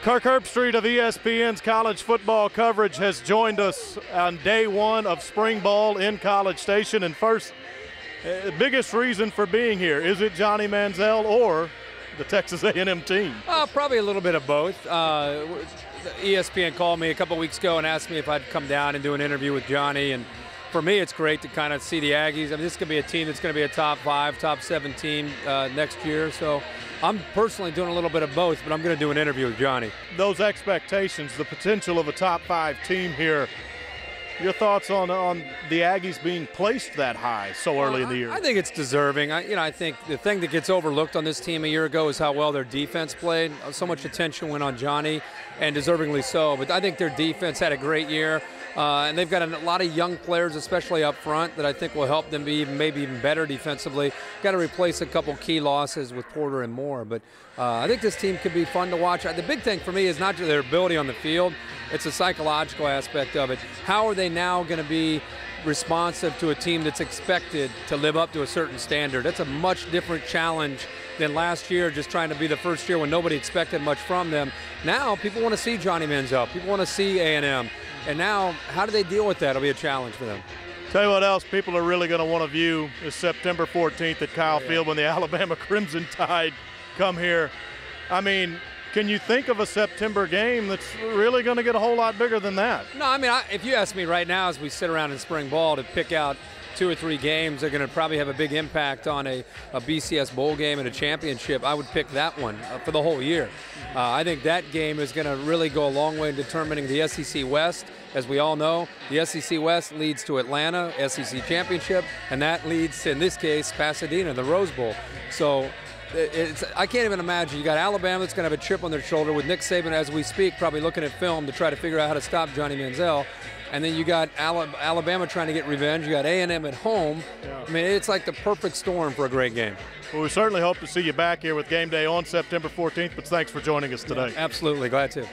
Kirk Herbstreit of ESPN's college football coverage has joined us on day one of spring ball in College Station. And first, biggest reason for being here, is it Johnny Manziel or the Texas A&M team? Probably a little bit of both. ESPN called me a couple weeks ago and asked me if I'd come down and do an interview with Johnny. And for me, it's great to kind of see the Aggies. I mean, this could be a team that's going to be a top 5, top 7 team next year. So I'm personally doing a little bit of both, but I'm going to do an interview with Johnny. Those expectations, the potential of a top 5 team here, your thoughts on the Aggies being placed that high so early in the year? I think it's deserving. I think the thing that gets overlooked on this team a year ago is how well their defense played. So much attention went on Johnny, and deservingly so. But I think their defense had a great year. And they've got a lot of young players, especially up front, that I think will help them be maybe even better defensively. Got to replace a couple key losses with Porter and Moore. But I think this team could be fun to watch. The big thing for me is not just their ability on the field. It's a psychological aspect of it. How are they now going to be responsive to a team that's expected to live up to a certain standard? That's a much different challenge than last year, just trying to be the first year when nobody expected much from them. Now people want to see Johnny Manziel. People want to see A&M. And now, how do they deal with that? It'll be a challenge for them. Tell you what else people are really going to want to view is September 14th at Kyle Field when the Alabama Crimson Tide come here. I mean, can you think of a September game that's really going to get a whole lot bigger than that? No, I mean, if you ask me right now as we sit around in spring ball to pick out 2 or 3 games that are going to probably have a big impact on a BCS bowl game and a championship, I would pick that one for the whole year. I think that game is going to really go a long way in determining the SEC West. As we all know, the SEC West leads to Atlanta, SEC Championship, and that leads to, in this case, Pasadena, the Rose Bowl. So I can't even imagine. You got Alabama that's going to have a chip on their shoulder with Nick Saban, as we speak, probably looking at film to try to figure out how to stop Johnny Manziel. And then you got Alabama trying to get revenge. You got A&M at home. Yeah. I mean, it's like the perfect storm for a great game. Well, we certainly hope to see you back here with game day on September 14th, but thanks for joining us today. Yeah, absolutely. Glad to.